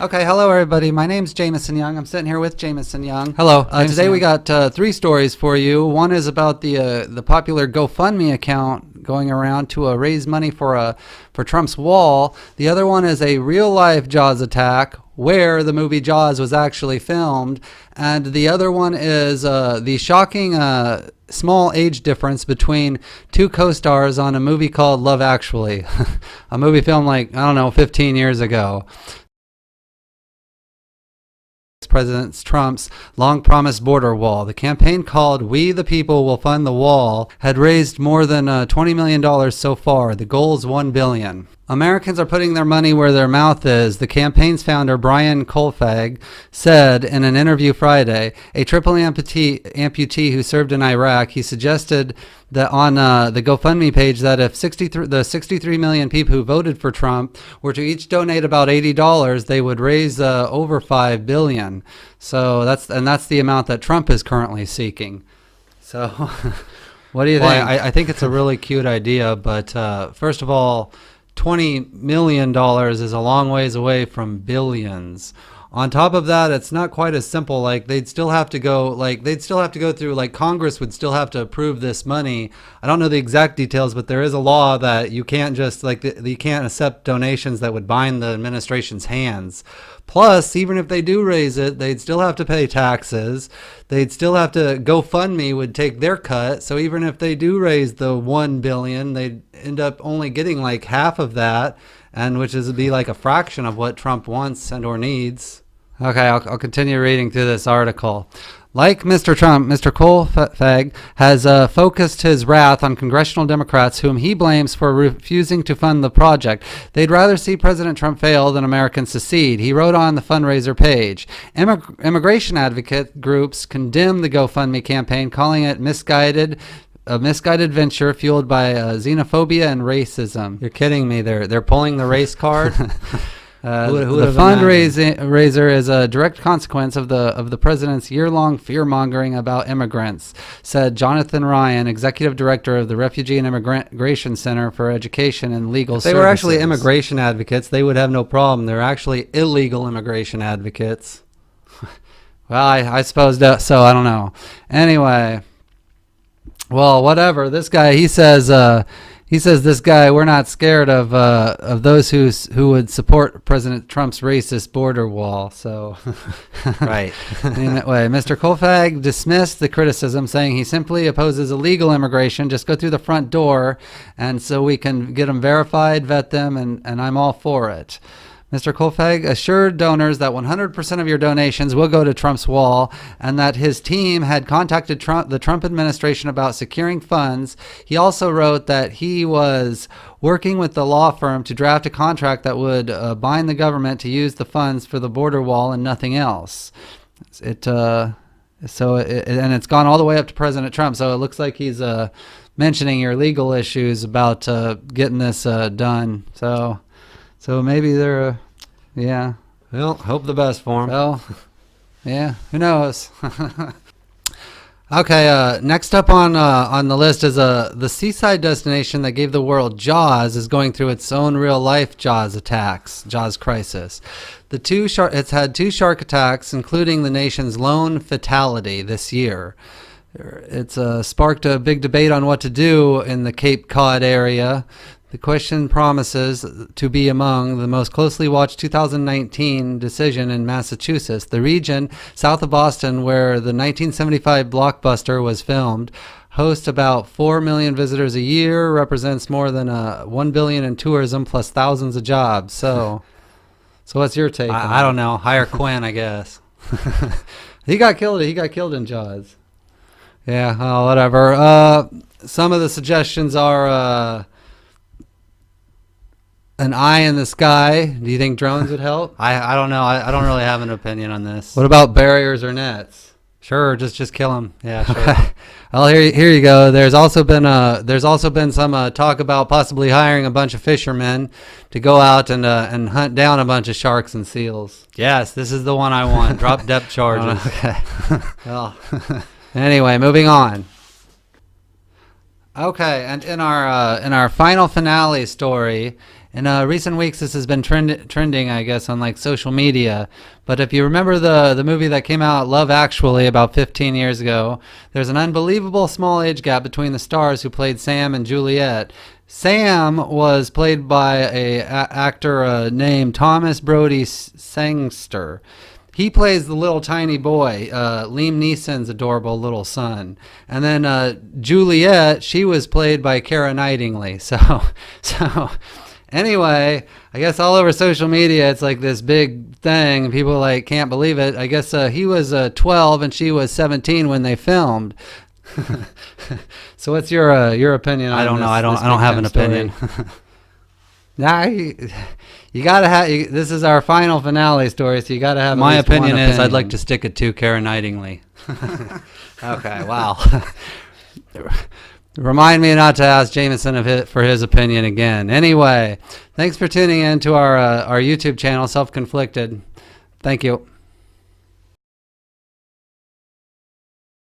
Okay, hello everybody. My name's Jameson Young. I'm sitting here with Jameson Young. Hello. Today we got three stories for you. One is about the popular GoFundMe account going around to raise money for Trump's wall. The other one is a real life Jaws attack where the movie Jaws was actually filmed, and the other one is the shocking small age difference between two co-stars on a movie called Love Actually, a movie filmed 15 years ago. President Trump's long-promised border wall. The campaign called We the People Will Fund the Wall had raised more than $20 million so far. The goal is $1 billion. Americans are putting their money where their mouth is, the campaign's founder Brian Kolfag said in an interview Friday. A triple amputee who served in Iraq, he suggested that on the GoFundMe page that if the 63 million people who voted for Trump were to each donate about $80, they would raise over $5 billion. So that's the amount that Trump is currently seeking. So what do you think? I think it's a really cute idea, but first of all, $20 million is a long ways away from billions. On top of that, it's not quite as simple. They'd still have to go through, Congress would still have to approve this money. I don't know the exact details, but there is a law that you can't just, you can't accept donations that would bind the administration's hands. Plus, even if they do raise it, they'd still have to pay taxes. They'd still have to, GoFundMe would take their cut. So even if they do raise the $1 billion, they'd end up only getting half of that, and which is be a fraction of what Trump wants and or needs. Okay, I'll continue reading through this article. Like Mr. Trump, Mr. Kolfag has focused his wrath on congressional Democrats whom he blames for refusing to fund the project. They'd rather see President Trump fail than Americans secede, he wrote on the fundraiser page. Immigration advocate groups condemn the GoFundMe campaign, calling it a misguided venture fueled by xenophobia and racism. You're kidding me. They're pulling the race card. The fundraiser is a direct consequence of the president's year-long fear-mongering about immigrants, said Jonathan Ryan, executive director of the Refugee and Immigration Center for Education and Legal Services. If they were actually immigration advocates, they would have no problem. They're actually illegal immigration advocates. Well, I suppose so. I don't know. Anyway, well, whatever. This guy, he says this guy, we're not scared of those who would support President Trump's racist border wall. So, right. In that way, Mr. Kolfag dismissed the criticism, saying he simply opposes illegal immigration. Just go through the front door, and so we can get them verified, vet them, and I'm all for it. Mr. Kolfag assured donors that 100% of your donations will go to Trump's wall, and that his team had contacted the Trump administration about securing funds. He also wrote that he was working with the law firm to draft a contract that would bind the government to use the funds for the border wall and nothing else. And it's gone all the way up to President Trump. So it looks like he's mentioning your legal issues about getting this done. So maybe they're, yeah. Well, hope the best for him. Well, yeah, who knows? Okay, next up on the list is the seaside destination that gave the world Jaws is going through its own real-life Jaws attacks, Jaws crisis. It's had two shark attacks, including the nation's lone fatality this year. It's sparked a big debate on what to do in the Cape Cod area. The question promises to be among the most closely watched 2019 decision in Massachusetts, the region south of Boston where the 1975 blockbuster was filmed. Hosts about 4 million visitors a year, represents more than $1 billion in tourism plus thousands of jobs. So what's your take? I don't know. Hire Quinn, I guess. He got killed in Jaws. Yeah, whatever. Some of the suggestions are an eye in the sky. Do you think drones would help? I don't know. I don't really have an opinion on this. What about barriers or nets? Sure, just kill them. Yeah, sure. Well, here you go. There's also been some talk about possibly hiring a bunch of fishermen to go out and hunt down a bunch of sharks and seals. Yes, this is the one I want. Drop depth charges. Okay. Well, anyway, moving on. Okay, and in our final finale story In recent weeks, this has been trending, I guess, on like social media. But if you remember the movie that came out, Love Actually, about 15 years ago, there's an unbelievable small age gap between the stars who played Sam and Juliet. Sam was played by a actor named Thomas Brody Sangster. He plays the little tiny boy, Liam Neeson's adorable little son. And then Juliet, she was played by Keira Knightley. So anyway, I guess all over social media, it's like this big thing. People like can't believe it. I guess he was 12 and she was 17 when they filmed. So what's your opinion on I don't this, know. I don't have an opinion. Nah, you gotta have. This is our final finale story, so you gotta have. My at least one opinion is I'd like to stick it to Keira Knightley. Okay, wow. Remind me not to ask Jameson for his opinion again. Anyway, thanks for tuning in to our YouTube channel, Self-Conflicted. Thank you.